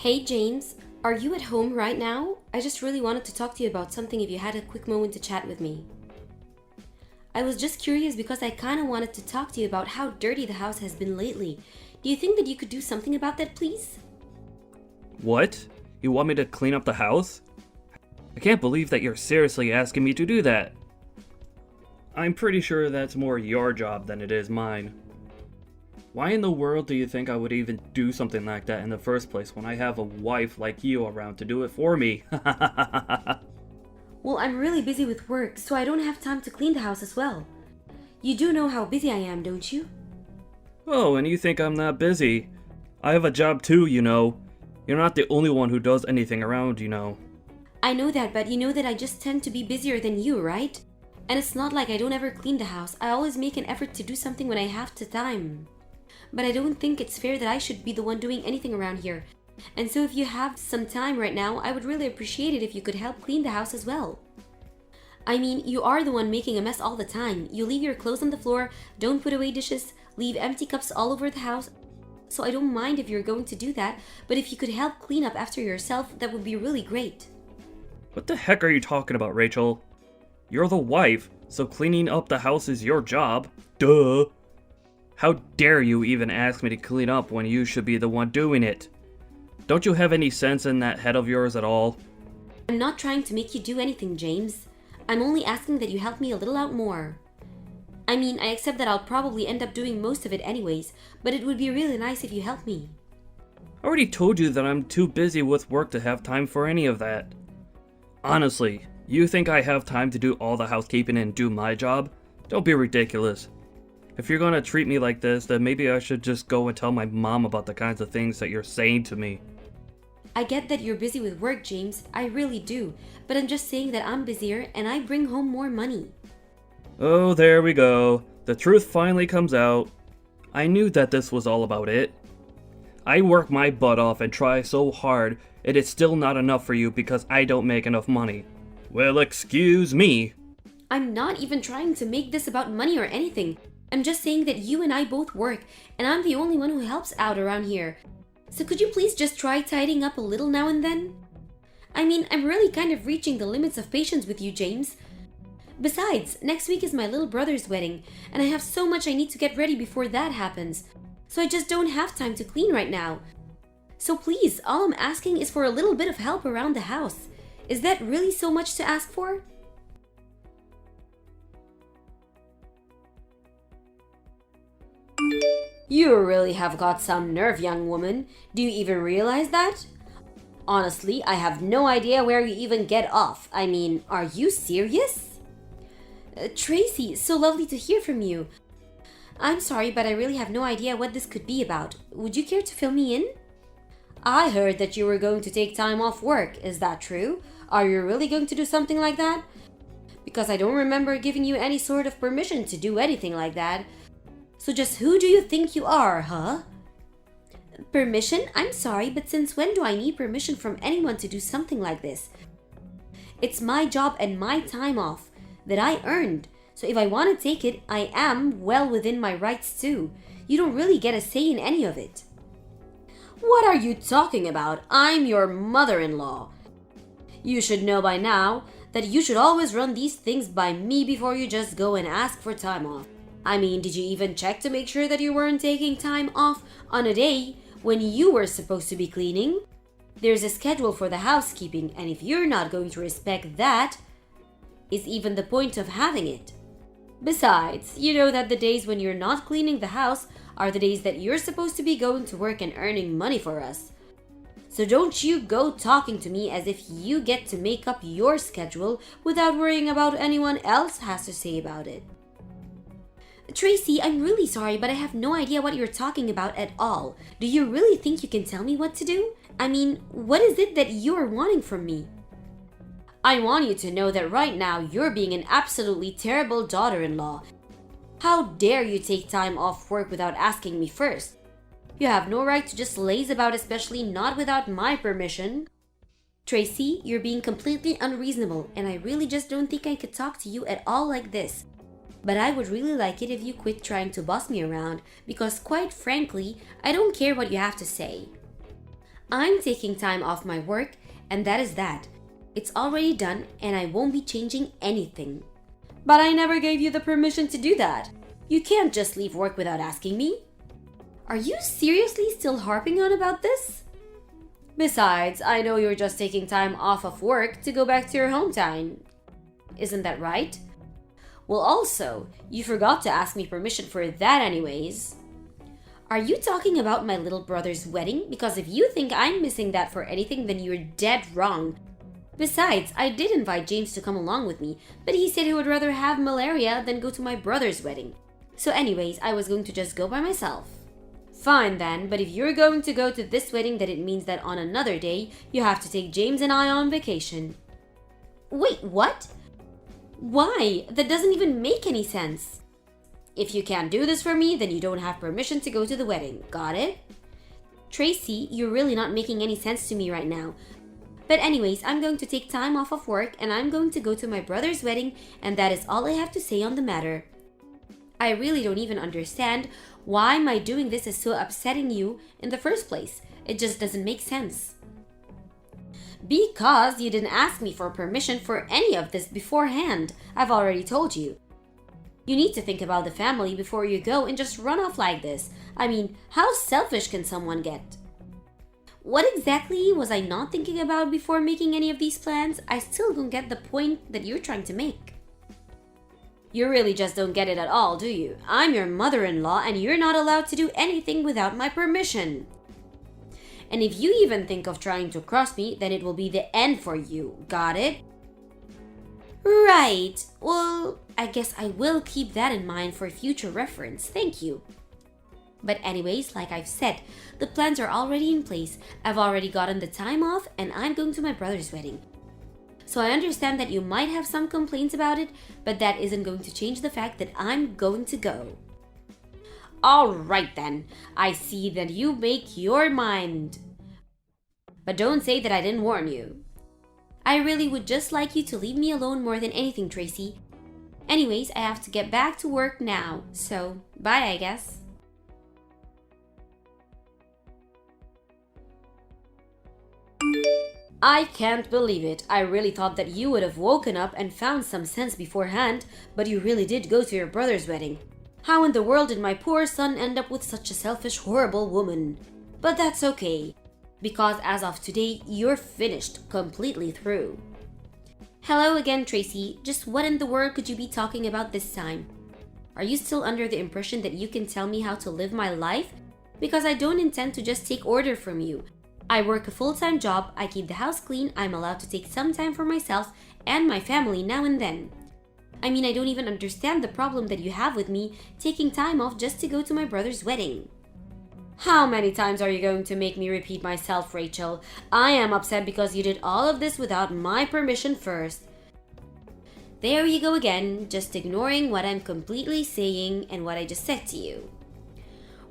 Hey James, are you at home right now? I just really wanted to talk to you about something if you had a quick moment to chat with me. I was just curious because I kind of wanted to talk to you about how dirty the house has been lately. Do you think that you could do something about that, please? What? You want me to clean up the house? I can't believe that you're seriously asking me to do that. I'm pretty sure that's more your job than it is mine. Why in the world do you think I would even do something like that in the first place when I have a wife like you around to do it for me? Well, I'm really busy with work, so I don't have time to clean the house as well. You do know how busy I am, don't you? Oh, and you think I'm not busy? I have a job too, you know. You're not the only one who does anything around, you know. I know that, but you know that I just tend to be busier than you, right? And it's not like I don't ever clean the house. I always make an effort to do something when I have the time. But I don't think it's fair that I should be the one doing anything around here. And so if you have some time right now, I would really appreciate it if you could help clean the house as well. I mean, you are the one making a mess all the time. You leave your clothes on the floor, don't put away dishes, leave empty cups all over the house. So I don't mind if you're going to do that, but if you could help clean up after yourself, that would be really great. What the heck are you talking about, Rachel? You're the wife, so cleaning up the house is your job. Duh! How dare you even ask me to clean up when you should be the one doing it? Don't you have any sense in that head of yours at all? I'm not trying to make you do anything, James. I'm only asking that you help me a little out more. I mean, I accept that I'll probably end up doing most of it anyways, but it would be really nice if you help me. I already told you that I'm too busy with work to have time for any of that. Honestly, you think I have time to do all the housekeeping and do my job? Don't be ridiculous. If you're gonna treat me like this, then maybe I should just go and tell my mom about the kinds of things that you're saying to me. I get that you're busy with work, James. I really do. But I'm just saying that I'm busier and I bring home more money. Oh, there we go. The truth finally comes out. I knew that this was all about it. I work my butt off and try so hard, and it's still not enough for you because I don't make enough money. Well, excuse me. I'm not even trying to make this about money or anything. I'm just saying that you and I both work, and I'm the only one who helps out around here. So could you please just try tidying up a little now and then? I mean, I'm really kind of reaching the limits of patience with you, James. Besides, next week is my little brother's wedding, and I have so much I need to get ready before that happens. So I just don't have time to clean right now. So please, all I'm asking is for a little bit of help around the house. Is that really so much to ask for? You really have got some nerve, young woman. Do you even realize that? Honestly, I have no idea where you even get off. I mean, are you serious? Tracy, so lovely to hear from you. I'm sorry, but I really have no idea what this could be about. Would you care to fill me in? I heard that you were going to take time off work. Is that true? Are you really going to do something like that? Because I don't remember giving you any sort of permission to do anything like that. So just who do you think you are, huh? Permission? I'm sorry, but since when do I need permission from anyone to do something like this? It's my job and my time off that I earned. So if I want to take it, I am well within my rights too. You don't really get a say in any of it. What are you talking about? I'm your mother-in-law. You should know by now that you should always run these things by me before you just go and ask for time off. I mean, did you even check to make sure that you weren't taking time off on a day when you were supposed to be cleaning? There's a schedule for the housekeeping, and if you're not going to respect that, is even the point of having it? Besides, you know that the days when you're not cleaning the house are the days that you're supposed to be going to work and earning money for us. So don't you go talking to me as if you get to make up your schedule without worrying about what anyone else has to say about it. Tracy, I'm really sorry, but I have no idea what you're talking about at all. Do you really think you can tell me what to do? I mean, what is it that you're wanting from me? I want you to know that right now you're being an absolutely terrible daughter-in-law. How dare you take time off work without asking me first? You have no right to just laze about, especially not without my permission. Tracy, you're being completely unreasonable, and I really just don't think I could talk to you at all like this. But I would really like it if you quit trying to boss me around, because quite frankly, I don't care what you have to say. I'm taking time off my work, and that is that. It's already done, and I won't be changing anything. But I never gave you the permission to do that. You can't just leave work without asking me. Are you seriously still harping on about this? Besides, I know you're just taking time off of work to go back to your hometown. Isn't that right? Well, also, you forgot to ask me permission for that anyways. Are you talking about my little brother's wedding? Because if you think I'm missing that for anything, then you're dead wrong. Besides, I did invite James to come along with me, but he said he would rather have malaria than go to my brother's wedding. So anyways, I was going to just go by myself. Fine then, but if you're going to go to this wedding, then it means that on another day, you have to take James and I on vacation. Wait, what? Why? That doesn't even make any sense. If you can't do this for me, then you don't have permission to go to the wedding. Got it? Tracy, you're really not making any sense to me right now. But anyways, I'm going to take time off of work and I'm going to go to my brother's wedding, and that is all I have to say on the matter. I really don't even understand why my doing this is so upsetting you in the first place. It just doesn't make sense. Because you didn't ask me for permission for any of this beforehand. I've already told you. You need to think about the family before you go and just run off like this. I mean, how selfish can someone get? What exactly was I not thinking about before making any of these plans? I still don't get the point that you're trying to make. You really just don't get it at all, do you? I'm your mother-in-law and you're not allowed to do anything without my permission. And if you even think of trying to cross me, then it will be the end for you. Got it? Right. Well, I guess I will keep that in mind for future reference. Thank you. But anyways, like I've said, the plans are already in place. I've already gotten the time off and I'm going to my brother's wedding. So I understand that you might have some complaints about it, but that isn't going to change the fact that I'm going to go. Alright then, I see that you make your mind. But don't say that I didn't warn you. I really would just like you to leave me alone more than anything, Tracy. Anyways, I have to get back to work now, so bye, I guess. I can't believe it. I really thought that you would have woken up and found some sense beforehand, but you really did go to your brother's wedding. How in the world did my poor son end up with such a selfish, horrible woman? But that's okay, because as of today, you're finished, completely through. Hello again, Tracy. Just what in the world could you be talking about this time? Are you still under the impression that you can tell me how to live my life? Because I don't intend to just take order from you. I work a full-time job, I keep the house clean, I'm allowed to take some time for myself and my family now and then. I mean, I don't even understand the problem that you have with me taking time off just to go to my brother's wedding. How many times are you going to make me repeat myself, Rachel? I am upset because you did all of this without my permission first. There you go again, just ignoring what I'm completely saying and what I just said to you.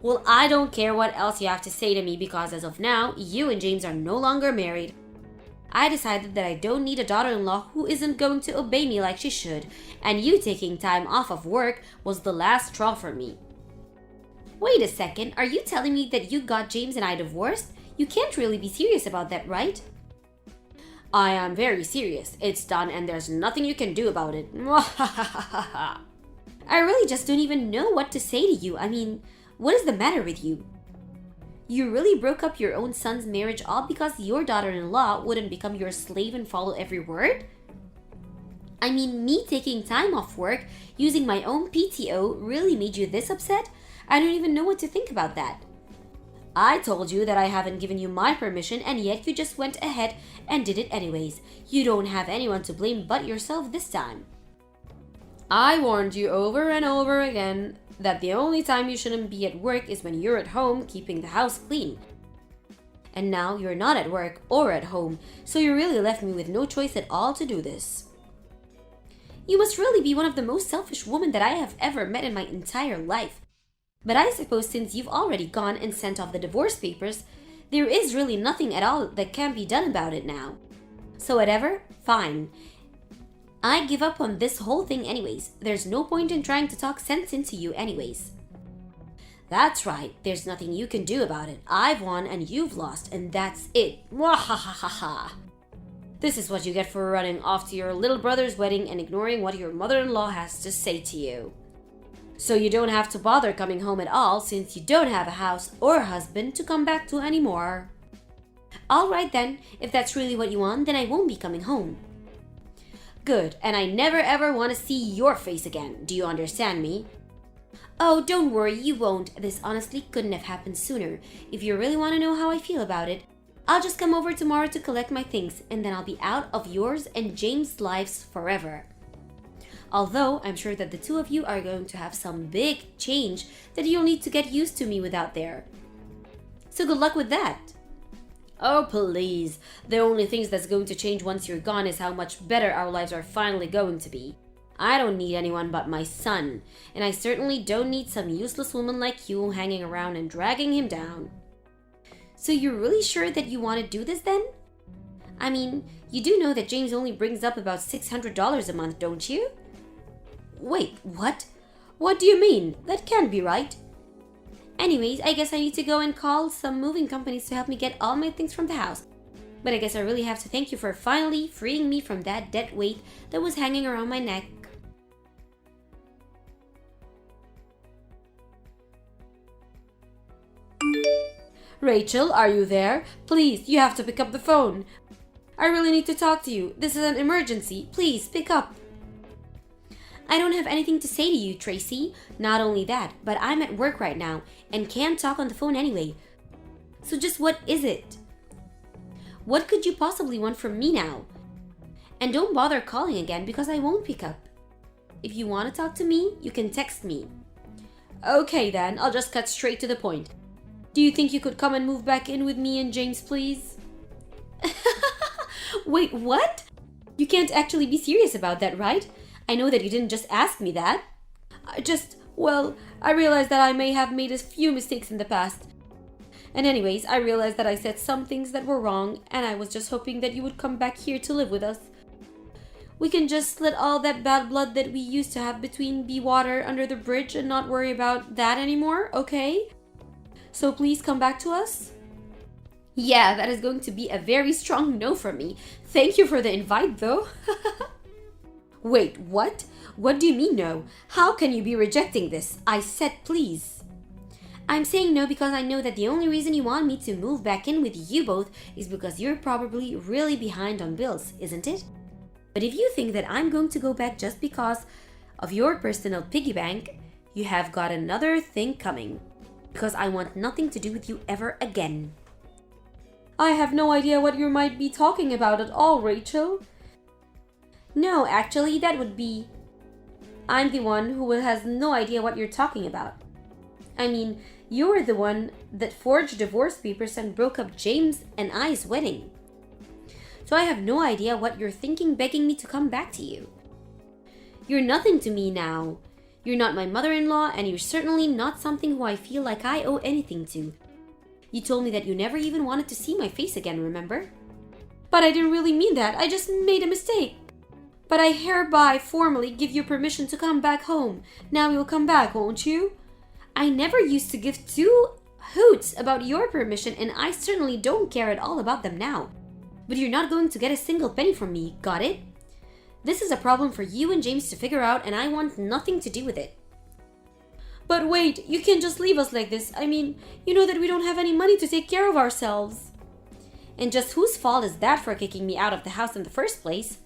Well, I don't care what else you have to say to me because as of now, you and James are no longer married. I decided that I don't need a daughter-in-law who isn't going to obey me like she should, and you taking time off of work was the last straw for me. Wait a second, are you telling me that you got James and I divorced? You can't really be serious about that, right? I am very serious. It's done and there's nothing you can do about it. I really just don't even know what to say to you. I mean, what is the matter with you? You really broke up your own son's marriage all because your daughter-in-law wouldn't become your slave and follow every word? I mean, me taking time off work, using my own PTO, really made you this upset? I don't even know what to think about that. I told you that I haven't given you my permission and yet you just went ahead and did it anyways. You don't have anyone to blame but yourself this time. I warned you over and over again that the only time you shouldn't be at work is when you're at home keeping the house clean. And now you're not at work or at home, so you really left me with no choice at all to do this. You must really be one of the most selfish women that I have ever met in my entire life. But I suppose since you've already gone and sent off the divorce papers, there is really nothing at all that can be done about it now. So whatever, fine. I give up on this whole thing anyways. There's no point in trying to talk sense into you anyways. That's right, there's nothing you can do about it. I've won and you've lost, and that's it. Mwahahaha. This is what you get for running off to your little brother's wedding and ignoring what your mother-in-law has to say to you. So you don't have to bother coming home at all since you don't have a house or a husband to come back to anymore. Alright then, if that's really what you want, then I won't be coming home. Good, and I never ever want to see your face again. Do you understand me? Oh, don't worry, you won't. This honestly couldn't have happened sooner. If you really want to know how I feel about it, I'll just come over tomorrow to collect my things, and then I'll be out of yours and James' lives forever. Although I'm sure that the two of you are going to have some big change that you'll need to get used to me without there. So good luck with that. Oh please, the only things that's going to change once you're gone is how much better our lives are finally going to be. I don't need anyone but my son, and I certainly don't need some useless woman like you hanging around and dragging him down. So you're really sure that you want to do this then? I mean, you do know that James only brings up about $600 a month, don't you? Wait, what? What do you mean? That can't be right. Anyways, I guess I need to go and call some moving companies to help me get all my things from the house. But I guess I really have to thank you for finally freeing me from that dead weight that was hanging around my neck. Rachel, are you there? Please, you have to pick up the phone. I really need to talk to you. This is an emergency. Please, pick up. I don't have anything to say to you, Tracy. Not only that, but I'm at work right now and can't talk on the phone anyway. So just what is it? What could you possibly want from me now? And don't bother calling again because I won't pick up. If you want to talk to me, you can text me. Okay then, I'll just cut straight to the point. Do you think you could come and move back in with me and James, please? Wait, what? You can't actually be serious about that, right? I know that you didn't just ask me that. I realized that I may have made a few mistakes in the past. And anyways, I realized that I said some things that were wrong, and I was just hoping that you would come back here to live with us. We can just let all that bad blood that we used to have between be water under the bridge and not worry about that anymore, okay? So please come back to us? Yeah, that is going to be a very strong no from me. Thank you for the invite, though. Wait, what? What do you mean no? How can you be rejecting this? I said please. I'm saying no because I know that the only reason you want me to move back in with you both is because you're probably really behind on bills, isn't it? But if you think that I'm going to go back just because of your personal piggy bank, you have got another thing coming. Because I want nothing to do with you ever again. I have no idea what you might be talking about at all, Rachel. No, actually, that would be... I'm the one who has no idea what you're talking about. I mean, you were the one that forged divorce papers and broke up James and I's wedding. So I have no idea what you're thinking begging me to come back to you. You're nothing to me now. You're not my mother-in-law, and you're certainly not something who I feel like I owe anything to. You told me that you never even wanted to see my face again, remember? But I didn't really mean that. I just made a mistake. But I hereby formally give you permission to come back home. Now you'll come back, won't you? I never used to give two hoots about your permission, and I certainly don't care at all about them now. But you're not going to get a single penny from me, got it? This is a problem for you and James to figure out, and I want nothing to do with it. But wait, you can't just leave us like this. I mean, you know that we don't have any money to take care of ourselves. And just whose fault is that for kicking me out of the house in the first place?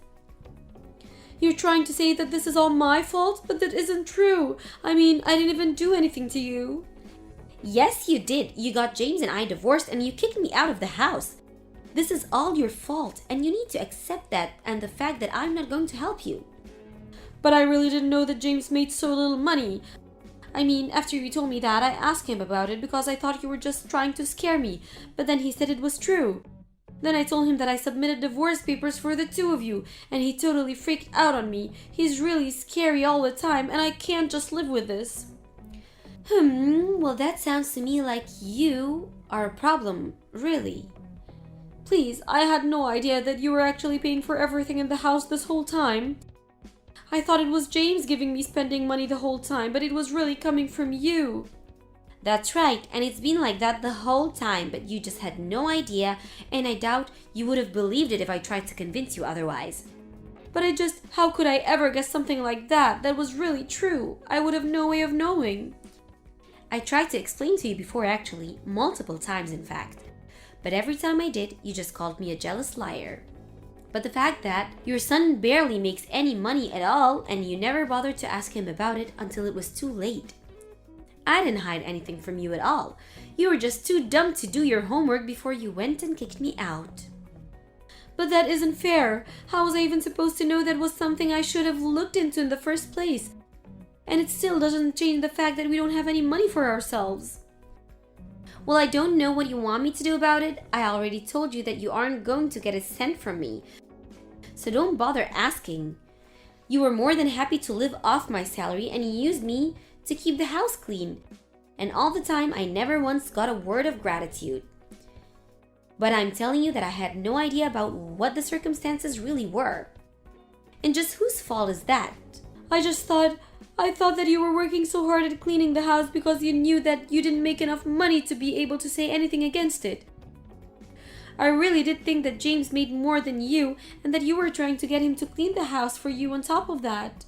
You're trying to say that this is all my fault, but that isn't true. I mean, I didn't even do anything to you. Yes, you did. You got James and I divorced, and you kicked me out of the house. This is all your fault, and you need to accept that and the fact that I'm not going to help you. But I really didn't know that James made so little money. I mean, after you told me that, I asked him about it because I thought you were just trying to scare me. But then he said it was true. Then I told him that I submitted divorce papers for the two of you, and he totally freaked out on me. He's really scary all the time, and I can't just live with this. Well, that sounds to me like you are a problem, really. Please, I had no idea that you were actually paying for everything in the house this whole time. I thought it was James giving me spending money the whole time, but it was really coming from you. That's right, and it's been like that the whole time, but you just had no idea, and I doubt you would have believed it if I tried to convince you otherwise. But how could I ever guess something like that? That was really true. I would have no way of knowing. I tried to explain to you before actually, multiple times in fact. But every time I did, you just called me a jealous liar. But the fact that your son barely makes any money at all and you never bothered to ask him about it until it was too late. I didn't hide anything from you at all. You were just too dumb to do your homework before you went and kicked me out. But that isn't fair. How was I even supposed to know that was something I should have looked into in the first place? And it still doesn't change the fact that we don't have any money for ourselves. Well, I don't know what you want me to do about it. I already told you that you aren't going to get a cent from me. So don't bother asking. You were more than happy to live off my salary and you used me to keep the house clean. And all the time, I never once got a word of gratitude. But I'm telling you that I had no idea about what the circumstances really were. And just whose fault is that? I thought that you were working so hard at cleaning the house because you knew that you didn't make enough money to be able to say anything against it. I really did think that James made more than you and that you were trying to get him to clean the house for you on top of that.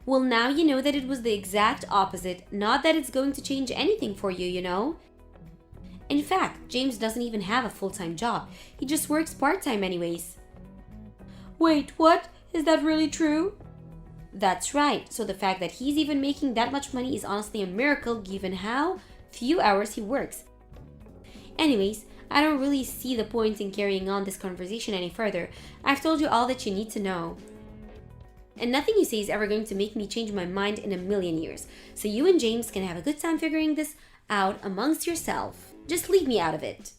Well, now you know that it was the exact opposite, not that it's going to change anything for you, you know? In fact, James doesn't even have a full-time job. He just works part-time anyways. Wait, what? Is that really true? That's right. So the fact that he's even making that much money is honestly a miracle given how few hours he works. Anyways, I don't really see the point in carrying on this conversation any further. I've told you all that you need to know. And nothing you say is ever going to make me change my mind in a million years. So you and James can have a good time figuring this out amongst yourself. Just leave me out of it.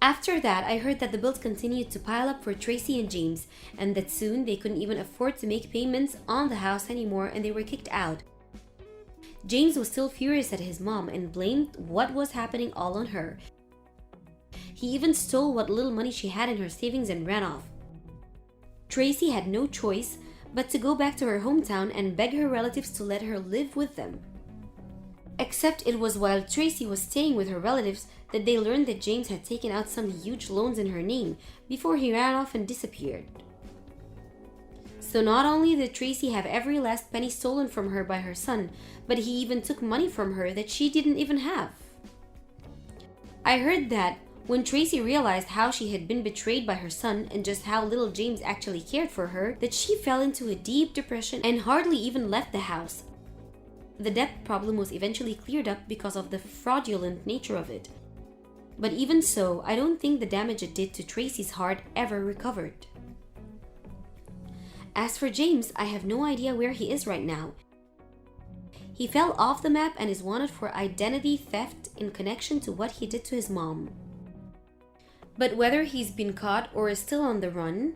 After that, I heard that the bills continued to pile up for Tracy and James, and that soon they couldn't even afford to make payments on the house anymore and they were kicked out. James was still furious at his mom and blamed what was happening all on her. He even stole what little money she had in her savings and ran off. Tracy had no choice but to go back to her hometown and beg her relatives to let her live with them. Except it was while Tracy was staying with her relatives that they learned that James had taken out some huge loans in her name before he ran off and disappeared. So not only did Tracy have every last penny stolen from her by her son, but he even took money from her that she didn't even have. I heard that when Tracy realized how she had been betrayed by her son and just how little James actually cared for her, that she fell into a deep depression and hardly even left the house. The debt problem was eventually cleared up because of the fraudulent nature of it. But even so, I don't think the damage it did to Tracy's heart ever recovered. As for James, I have no idea where he is right now. He fell off the map and is wanted for identity theft in connection to what he did to his mom. But whether he's been caught or is still on the run,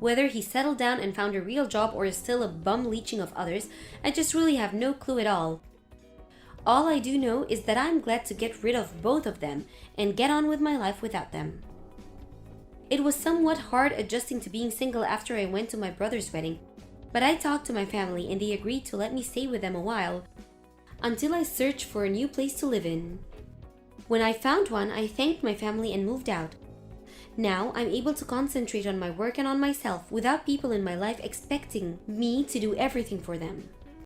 whether he settled down and found a real job or is still a bum leeching of others, I just really have no clue at all. All I do know is that I'm glad to get rid of both of them and get on with my life without them. It was somewhat hard adjusting to being single after I went to my brother's wedding, but I talked to my family and they agreed to let me stay with them a while until I searched for a new place to live in. When I found one, I thanked my family and moved out. Now I'm able to concentrate on my work and on myself without people in my life expecting me to do everything for them.